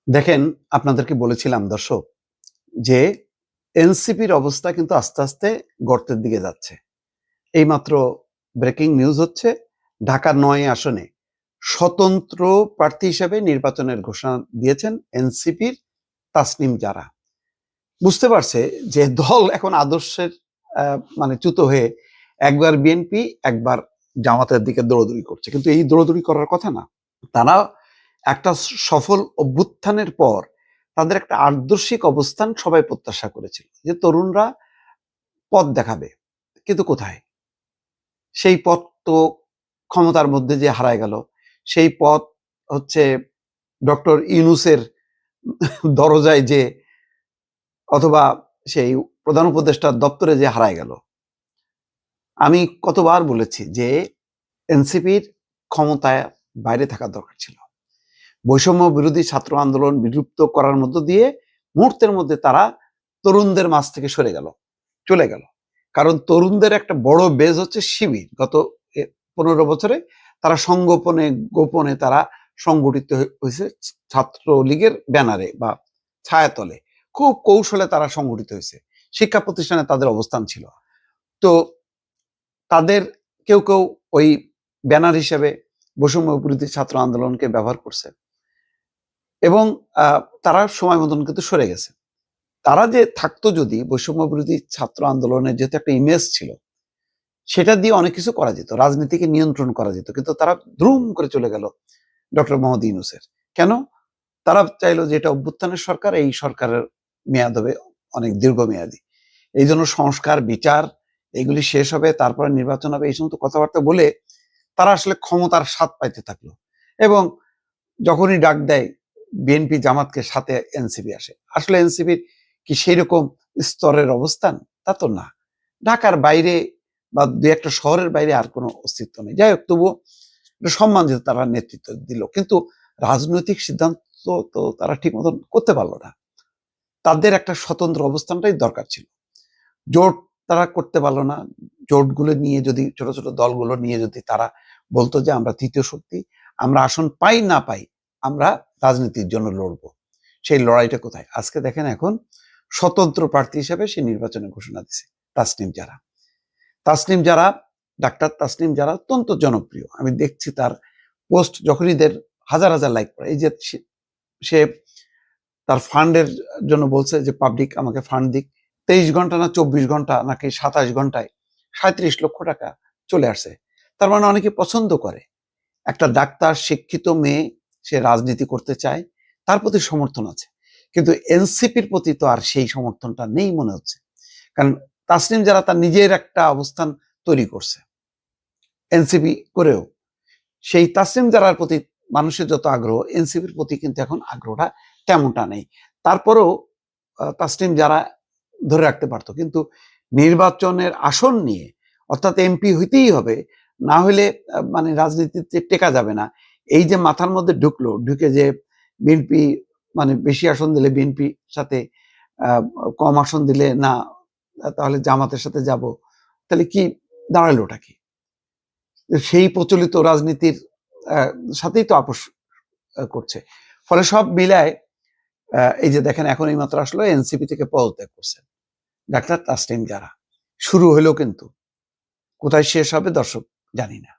দেখেন, আপনাদেরকে বলেছিলাম দর্শক যে এনসিপির অবস্থা কিন্তু আস্তে আস্তে গর্তের দিকে যাচ্ছে। এইমাত্র ব্রেকিং নিউজ হচ্ছে, ঢাকার ৯ আসনে স্বতন্ত্র প্রার্থী হিসেবে নির্বাচনের ঘোষণা দিয়েছেন এনসিপির তাসনিম জারা। বুঝতে পারছে যে দল এখন আদর্শের মানে চ্যুত হয়ে একবার বিএনপি একবার জামাতের দিকে দৌড়দৌড়ি করছে, কিন্তু এই দৌড়দৌড়ি করার কথা না। তারা একটা সফল অভ্যুত্থানের পর তাদের একটা আদর্শিক অবস্থান সবাই প্রত্যাশা করেছিল যে তরুণরা পথ দেখাবে, কিন্তু কোথায়? সেই পথ তো ক্ষমতার মধ্যে যে হারায় গেল। সেই পথ হচ্ছে ডক্টর ইউনূসের দরজায় যে, অথবা সেই প্রধান উপদেষ্টার দপ্তরে যে হারায় গেল। আমি কতবার বলেছি যে এনসিপির ক্ষমতায় বাইরে থাকা দরকার ছিল। বৈষম্য বিরোধী ছাত্র আন্দোলন বিলুপ্ত করার মধ্য দিয়ে মুহূর্তের মধ্যে তারা তরুণদের মাঝ থেকে সরে গেল, চলে গেল। কারণ তরুণদের একটা বড় বেজ হচ্ছে শিবির। গত 15 বছরে তারা সংগোপনে গোপনে তারা সংগঠিত হয়েছে ছাত্রলীগের ব্যানারে বা ছায়াতলে। খুব কৌশলে তারা সংগঠিত হয়েছে। শিক্ষা প্রতিষ্ঠানে তাদের অবস্থান ছিল। তো তাদের কেউ কেউ ওই ব্যানার হিসেবে বৈষম্য বিরোধী ছাত্র আন্দোলনকে ব্যবহার করছে এবং তারা সময় মতন কিন্তু সরে গেছে। তারা যে থাকতো, যদি বৈষম্য বিরোধী ছাত্র আন্দোলনের যেহেতু একটা ইমেজ ছিল, সেটা দিয়ে অনেক কিছু করা যেত, রাজনীতিকে নিয়ন্ত্রণ করা যেত, কিন্তু তারা দ্রুম করে চলে গেল ডক্টর মোহাম্মদ ইউনূসের। কেন? তারা চাইলো যে এটা অভ্যুত্থানের সরকার, এই সরকারের মেয়াদ হবে অনেক দীর্ঘমেয়াদী, এই জন্য সংস্কার বিচার এগুলি শেষ হবে, তারপরে নির্বাচন হবে, এই সমস্ত কথাবার্তা বলে তারা আসলে ক্ষমতার স্বাদ পাইতে থাকলো। এবং যখনই ডাক দেয় বিএনপি জামাতকে, সাথে এনসিপি আসে। আসলে এনসিপির কি সেই রকম স্তরের অবস্থান? তা তো না। ঢাকার বাইরে বা দু একটা শহরের বাইরে আর কোনো অস্তিত্ব নেই। যাই হোক, তবুও সম্মান দিতে তারা নেতৃত্ব দিল, কিন্তু রাজনৈতিক সিদ্ধান্ত তো তারা ঠিক মতন করতে পারলো না। তাদের একটা স্বতন্ত্র অবস্থানটাই দরকার ছিল। জোট তারা করতে পারলো না। জোটগুলো নিয়ে যদি, ছোট ছোট দলগুলো নিয়ে যদি তারা বলতো যে আমরা তৃতীয় শক্তি, আমরা আসন পাই না পাই আমরা রাজনীতির জন্য লড়বো, সেই লড়াইটা কোথায়? আজকে দেখেন, এখন স্বতন্ত্র প্রার্থী হিসেবে সে নির্বাচনে ঘোষণা দিছে তাসনিম জারা। তাসনিম জারা, ডাক্তার তাসনিম জারা অত্যন্ত জনপ্রিয়। আমি দেখছি তার পোস্ট যখনই হাজার হাজার লাইক করে। এই যে সে তার ফান্ডের জন্য বলছে যে পাবলিক আমাকে ফান্ড দিক। 23 ঘন্টা না 24 ঘন্টা নাকি 27 ঘন্টায় 37 লক্ষ টাকা চলে আসছে। তার মানে অনেকে পছন্দ করে। একটা ডাক্তার, শিক্ষিত মেয়ে, সে রাজনীতি করতে চায়, তার প্রতি সমর্থন আছে। কিন্তু এনসিপির প্রতি তো আর সেই সমর্থনটা নেই মনে হচ্ছে। কারণ তাসনিম জারা তার নিজের একটা অবস্থান তৈরি করছে এনসিপি করেও। সেই তাসনিম জারার প্রতি মানুষের যত আগ্রহ, এনসিপির প্রতি কিন্তু এখন আগ্রহটা তেমনটা নেই। তারপরেও তাসনিম জারা ধরে রাখতে পারতো, কিন্তু নির্বাচনের আসন নিয়ে, অর্থাৎ এমপি হইতেই হবে, না হলে মানে রাজনীতিতে টেকা যাবে না, এই যে মাথার মধ্যে ঢুকলো, ঢুকে যে বিএনপি মানে বেশি আসন দিলে বিএনপির সাথে, কম আসন দিলে না তাহলে জামাতের সাথে যাব, তাহলে কি দাঁড়ালোটা কি? সেই প্রচলিত রাজনীতির সাথেই তো আপোষ করছে। ফলে সব মিলায় এই যে দেখেন, এখন এই মাত্র আসলো এনসিপি থেকে পদত্যাগ করছেন ডাক্তার তাসনিম জারা। শুরু হলো, কিন্তু কোথায় শেষ হবে দর্শক জানি না।